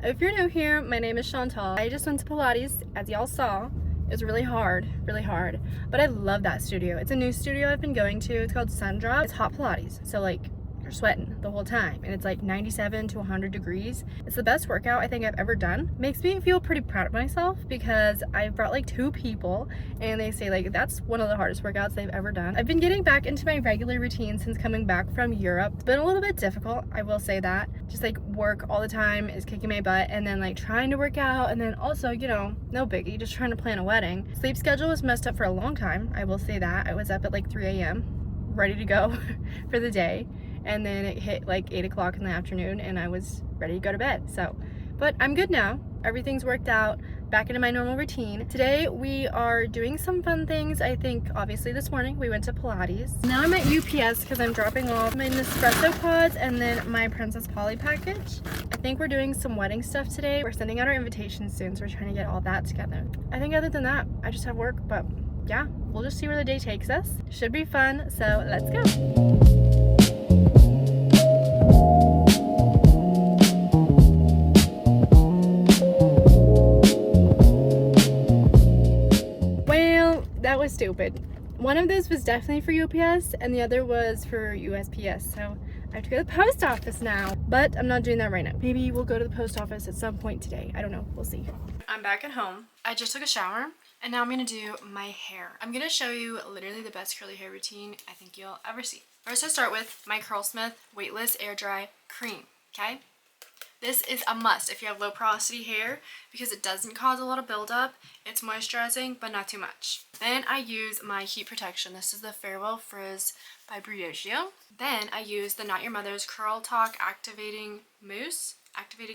If you're new here, my name is Chantal. I just went to Pilates, as y'all saw. It was really hard, but I love that studio. It's a new studio I've been going to. It's called Sundrop. It's hot Pilates, so like you're sweating the whole time, and it's like 97 to 100 degrees. It's the best workout I think I've ever done. Makes me feel pretty proud of myself because I've brought like 2 people and they say like that's one of the hardest workouts they've ever done. I've been getting back into my regular routine since coming back from Europe. It's been a little bit difficult, I will say that. Just like work all the time is kicking my butt, and then like trying to work out, and then also, you know, no biggie, just trying to plan a wedding. Sleep schedule was messed up for a long time, I will say that. I was up at like 3 a.m. ready to go for the day, and then it hit like 8 o'clock in the afternoon and I was ready to go to bed. So, but I'm good now. Everything's worked out, back into my normal routine. Today we are doing some fun things. I think obviously this morning we went to Pilates. Now I'm at UPS because I'm dropping off my Nespresso pods and then my Princess Polly package. I think we're doing some wedding stuff today. We're sending out our invitations soon, so we're trying to get all that together. I think other than that, I just have work, but yeah, we'll just see where the day takes us. Should be fun, so let's go. That was stupid. One of those was definitely for UPS and the other was for USPS, so I have to go to the post office now, but I'm not doing that right now. Maybe we'll go to the post office at some point today. I don't know, we'll see. I'm back at home. I just took a shower and now I'm gonna do my hair. I'm gonna show you literally the best curly hair routine I think you'll ever see. First I start with my Curlsmith Weightless Air Dry Cream, okay? This is a must if you have low porosity hair because it doesn't cause a lot of buildup. It's moisturizing, but not too much. Then I use my heat protection. This is the Farewell Frizz by Briogeo. Then I use the Not Your Mother's Curl Talk Activating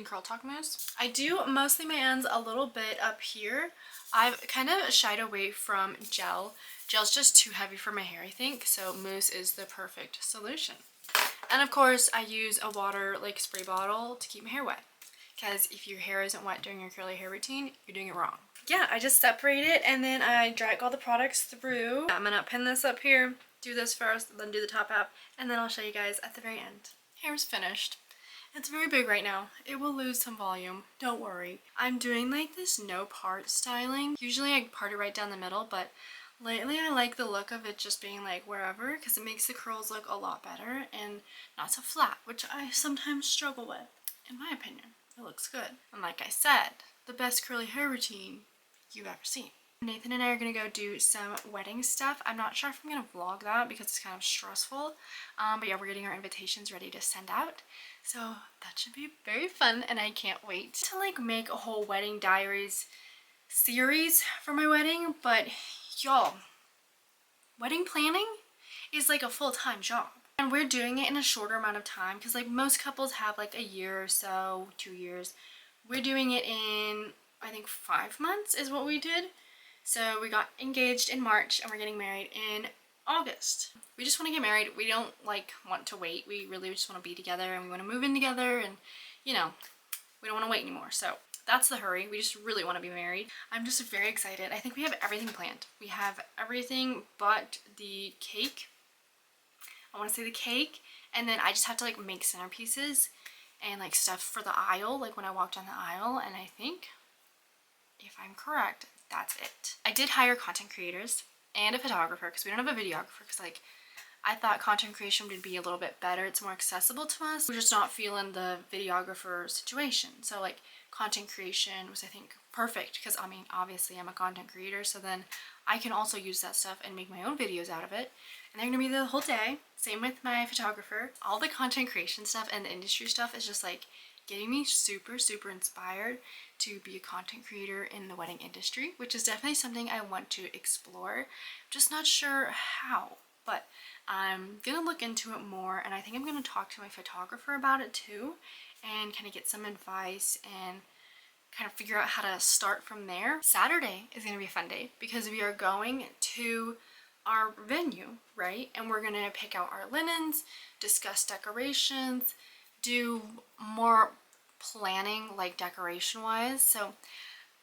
Curl Talk Mousse. I do mostly my ends a little bit up here. I've kind of shied away from gel. Gel's just too heavy for my hair, I think, so mousse is the perfect solution. And of course, I use a water like spray bottle to keep my hair wet. Because if your hair isn't wet during your curly hair routine, you're doing it wrong. Yeah, I just separate it and then I drag all the products through. I'm gonna pin this up here, do this first, then do the top half, and then I'll show you guys at the very end. Hair's finished. It's very big right now. It will lose some volume, don't worry. I'm doing like this no part styling. Usually I part it right down the middle, but lately I like the look of it just being like wherever because it makes the curls look a lot better and not so flat, which I sometimes struggle with. In my opinion, it looks good. And like I said, the best curly hair routine you've ever seen. Nathan and I are going to go do some wedding stuff. I'm not sure if I'm going to vlog that because it's kind of stressful. But yeah, we're getting our invitations ready to send out. So that should be very fun and I can't wait to like make a whole wedding diaries series for my wedding. But y'all, wedding planning is like a full-time job. And we're doing it in a shorter amount of time because like most couples have like a year or so, 2 years. We're doing it in, I think 5 months is what we did. So we got engaged in March and we're getting married in August. We just want to get married. We don't like want to wait. We really just want to be together and we want to move in together and you know, we don't want to wait anymore. So that's the hurry. We just really want to be married. I'm just very excited. I think we have everything planned. We have everything but the cake. I want to say the cake, and then I just have to like make centerpieces and like stuff for the aisle, like when I walk down the aisle, and I think, if I'm correct, that's it. I did hire content creators and a photographer because we don't have a videographer because like I thought content creation would be a little bit better. It's more accessible to us. We're just not feeling the videographer situation. So like content creation was, I think, perfect because I mean, obviously I'm a content creator. So then I can also use that stuff and make my own videos out of it. And they're going to be the whole day. Same with my photographer. All the content creation stuff and the industry stuff is just like getting me super, super inspired to be a content creator in the wedding industry, which is definitely something I want to explore. I'm just not sure how, but I'm gonna look into it more, and I think I'm gonna talk to my photographer about it too and kind of get some advice and kind of figure out how to start from there. Saturday is gonna be a fun day because we are going to our venue, right? And we're gonna pick out our linens, discuss decorations, do more planning like decoration wise. So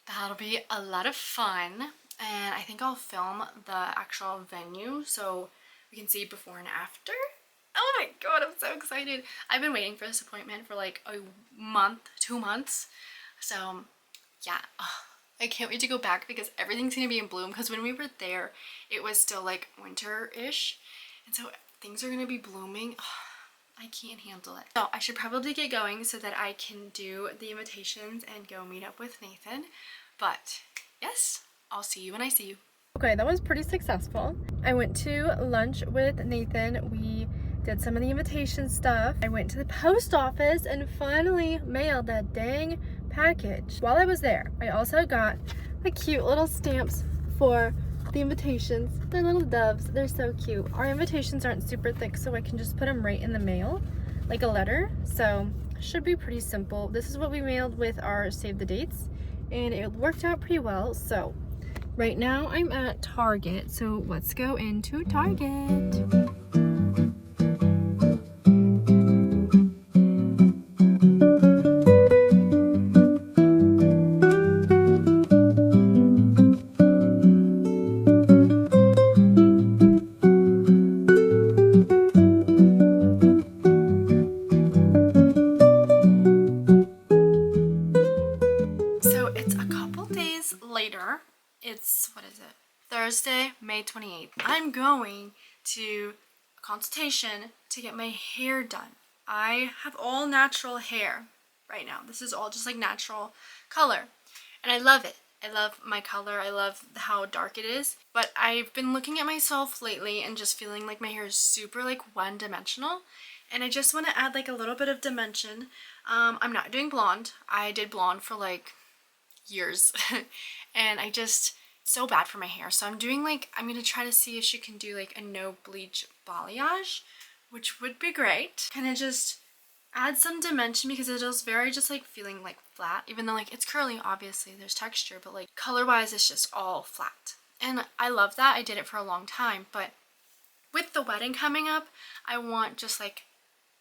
that'll be a lot of fun, and I think I'll film the actual venue so we can see before and after. Oh my god, I'm so excited. I've been waiting for this appointment for like a month, 2 months. So yeah, I can't wait to go back because everything's gonna be in bloom, because when we were there it was still like winter-ish, and so things are gonna be blooming. I can't handle it. So I should probably get going so that I can do the invitations and go meet up with Nathan. But yes, I'll see you when I see you. Okay, that was pretty successful. I went to lunch with Nathan. We did some of the invitation stuff. I went to the post office and finally mailed that dang package. While I was there, I also got the cute little stamps for the invitations. They're little doves. They're so cute. Our invitations aren't super thick, so I can just put them right in the mail, like a letter. So it should be pretty simple. This is what we mailed with our save the dates, and it worked out pretty well. So right now I'm at Target, so let's go into Target. Later, it's, what is it, Thursday, May 28th. I'm going to a consultation to get my hair done. I have all natural hair right now. This is all just like natural color, and I love it. I love my color. I love how dark it is, but I've been looking at myself lately and just feeling like my hair is super like one-dimensional, and I just want to add like a little bit of dimension. I'm not doing blonde. I did blonde for like years and I just, so bad for my hair, so I'm doing like, I'm gonna try to see if she can do like a no bleach balayage, which would be great. Kind of just add some dimension because it is very just like feeling like flat, even though like it's curly, obviously there's texture, but like color wise it's just all flat, and I love that. I did it for a long time, but with the wedding coming up, I want just like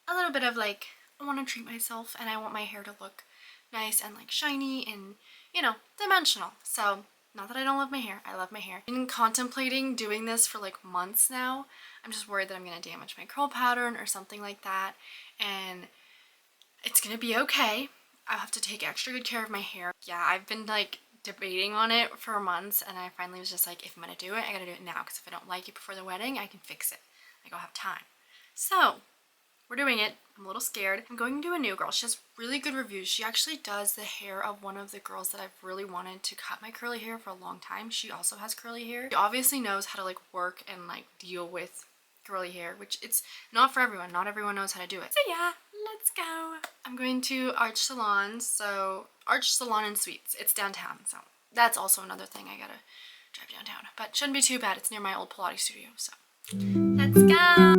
a little bit of like, I want to treat myself, and I want my hair to look nice and like shiny and, you know, dimensional. So not that I don't love my hair, I love my hair. I've been contemplating doing this for like months now. I'm just worried that I'm gonna damage my curl pattern or something like that, and it's gonna be okay. I'll have to take extra good care of my hair. Yeah, I've been like debating on it for months, and I finally was just like, if I'm gonna do it, I gotta do it now, because if I don't like it before the wedding, I can fix it. Like, I'll have time. So we're doing it. I'm a little scared. I'm going to a new girl. She has really good reviews. She actually does the hair of one of the girls that I've really wanted to cut my curly hair for a long time. She also has curly hair. She obviously knows how to like work and like deal with curly hair, which it's not for everyone. Not everyone knows how to do it. So yeah, let's go. I'm going to Arch Salon. So Arch Salon and Suites. It's downtown. So that's also another thing. I gotta drive downtown, but shouldn't be too bad. It's near my old Pilates studio. So let's go.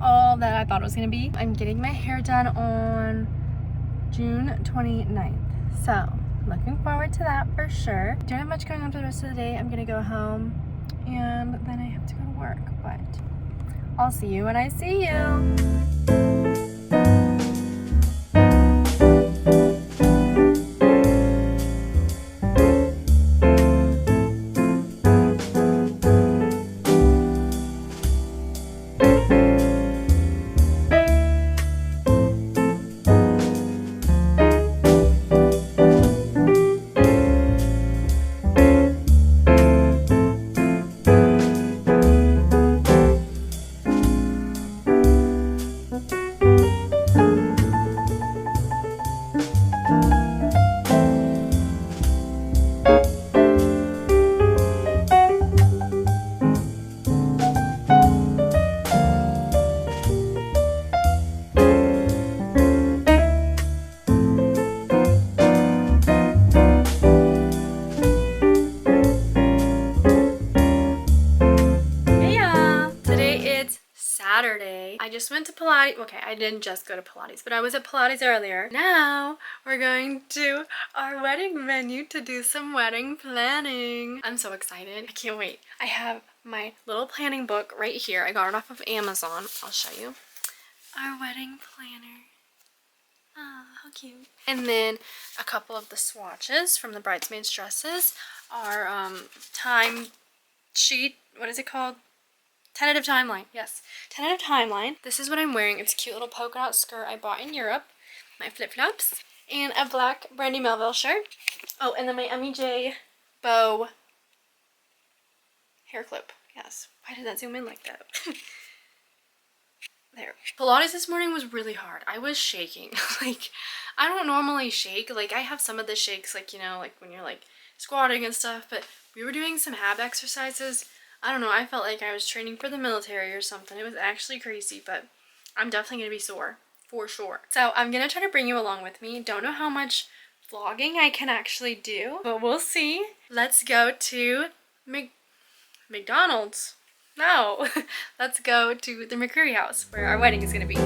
All that I thought it was gonna be. I'm getting my hair done on June 29th, so looking forward to that for sure. Don't have much going on for the rest of the day. I'm gonna go home and then I have to go to work, but I'll see you when I see you. today. I just went to Pilates. Okay, I didn't just go to Pilates, but I was at Pilates earlier. Now we're going to our wedding venue to do some wedding planning. I'm so excited. I can't wait. I have my little planning book right here. I got it off of Amazon. I'll show you. Our wedding planner. Oh, how cute. And then a couple of the swatches from the bridesmaids' dresses. Our time sheet. What is it called? Tentative timeline. Yes. Tentative timeline. This is what I'm wearing. It's a cute little polka dot skirt I bought in Europe. My flip-flops. And a black Brandy Melville shirt. Oh, and then my Emmy J bow hair clip. Yes. Why did that zoom in like that? There. Pilates this morning was really hard. I was shaking. Like, I don't normally shake. Like, I have some of the shakes, like, you know, like when you're like squatting and stuff, but we were doing some ab exercises. I don't know. I felt like I was training for the military or something. It was actually crazy, but I'm definitely going to be sore for sure. So I'm going to try to bring you along with me. Don't know how much vlogging I can actually do, but we'll see. Let's go to McDonald's. No, let's go to the McCreary house where our wedding is going to be.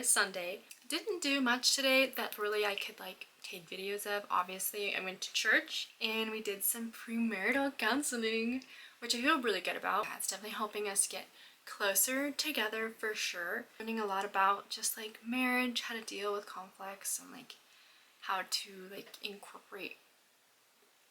Sunday. Didn't do much today that really I could like take videos of. Obviously, I went to church and we did some premarital counseling, which I feel really good about. It's definitely helping us get closer together for sure. Learning a lot about just like marriage, how to deal with conflicts, and like how to like incorporate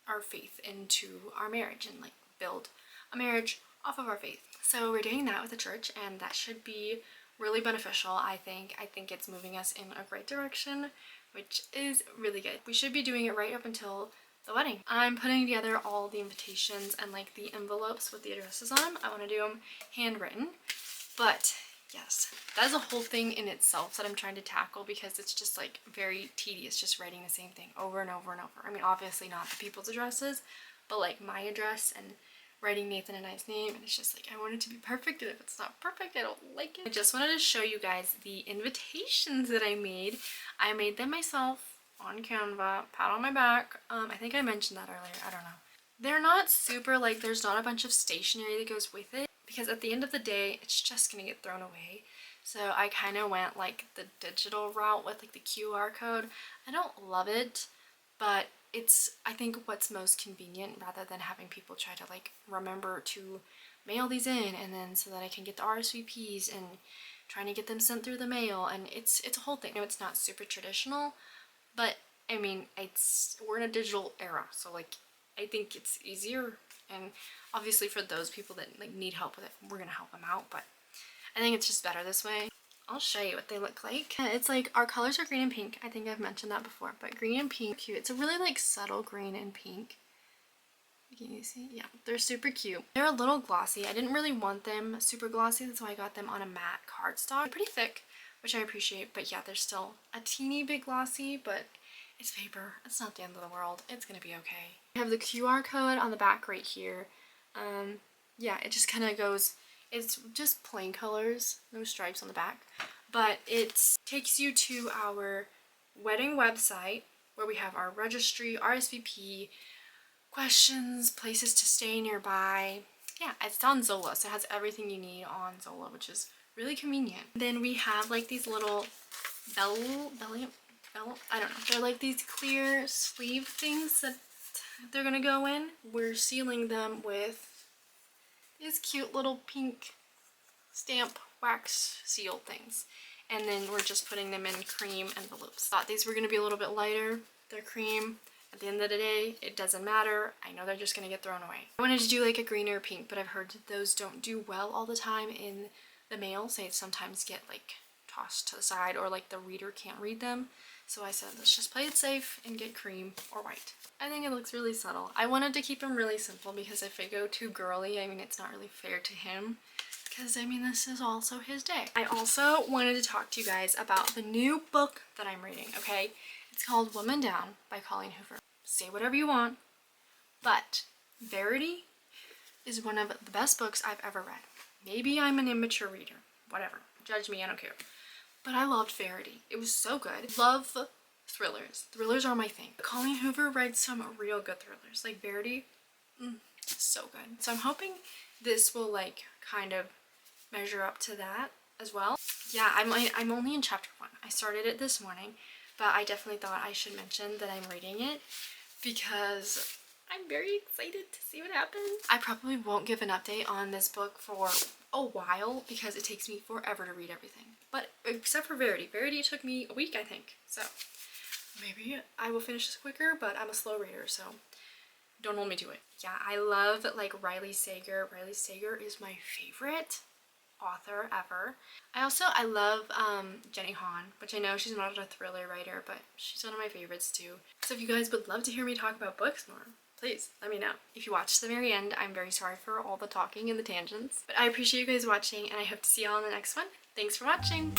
our faith into our marriage and like build a marriage off of our faith. So we're doing that with the church, and that should be really beneficial. I think it's moving us in a great direction, which is really good. We should be doing it right up until the wedding. I'm putting together all the invitations and like the envelopes with the addresses on them. I want to do them handwritten, but yes, that's a whole thing in itself that I'm trying to tackle because it's just like very tedious just writing the same thing over and over and over. I mean, obviously not the people's addresses, but like my address and writing Nathan and I's name, and it's just like I want it to be perfect, and if it's not perfect, I don't like it. I just wanted to show you guys the invitations that I made. I made them myself on Canva. Pat on my back. I think I mentioned that earlier. I don't know. They're not super like there's not a bunch of stationery that goes with it because at the end of the day, it's just gonna get thrown away. So I kind of went like the digital route with like the QR code. I don't love it, but it's I think what's most convenient rather than having people try to like remember to mail these in and then so that I can get the RSVPs and trying to get them sent through the mail, and it's a whole thing. No, it's not super traditional, but I mean we're in a digital era, so like I think it's easier, and obviously for those people that like need help with it, we're gonna help them out, but I think it's just better this way. I'll show you what they look like. It's like our colors are green and pink. I think I've mentioned that before, but green and pink, cute. It's a really like subtle green and pink. Can you see? Yeah, they're super cute. They're a little glossy. I didn't really want them super glossy, that's why I got them on a matte cardstock. They're pretty thick, which I appreciate, but yeah, they're still a teeny bit glossy, but it's paper. It's not the end of the world. It's gonna be okay. I have the QR code on the back right here. Yeah, it just kind of goes. It's just plain colors, no stripes on the back, but it takes you to our wedding website where we have our registry, RSVP, questions, places to stay nearby. Yeah, it's on Zola, so it has everything you need on Zola, which is really convenient. Then we have like these little I don't know, they're like these clear sleeve things that they're gonna go in. We're sealing them with these cute little pink stamp wax seal things, and then we're just putting them in cream envelopes. Thought these were going to be a little bit lighter. They're cream. At the end of the day, it doesn't matter. I know they're just going to get thrown away. I wanted to do like a green or pink, but I've heard that those don't do well all the time in the mail. They sometimes get like tossed to the side, or like the reader can't read them. So I said, let's just play it safe and get cream or white. I think it looks really subtle. I wanted to keep them really simple because if I go too girly, I mean, it's not really fair to him. because I mean this is also his day. I also wanted to talk to you guys about the new book that I'm reading, okay? It's called Woman Down by Colleen Hoover. Say whatever you want, but Verity is one of the best books I've ever read. Maybe I'm an immature reader, whatever. Judge me, I don't care. But I loved Verity. It was so good. Love thrillers. Thrillers are my thing. Colleen Hoover writes some real good thrillers. Like Verity, so good. So I'm hoping this will like kind of measure up to that as well. Yeah, I'm only in chapter 1. I started it this morning, but I definitely thought I should mention that I'm reading it because I'm very excited to see what happens. I probably won't give an update on this book for a while because it takes me forever to read everything. But except for Verity. Verity took me a week, I think. So maybe I will finish this quicker, but I'm a slow reader, so don't hold me to it. Yeah, I love like Riley Sager. Riley Sager is my favorite author ever. I love Jenny Han, which I know she's not a thriller writer, but she's one of my favorites too. So if you guys would love to hear me talk about books more, please let me know. If you watch to the very end, I'm very sorry for all the talking and the tangents, but I appreciate you guys watching and I hope to see y'all in the next one. Thanks for watching!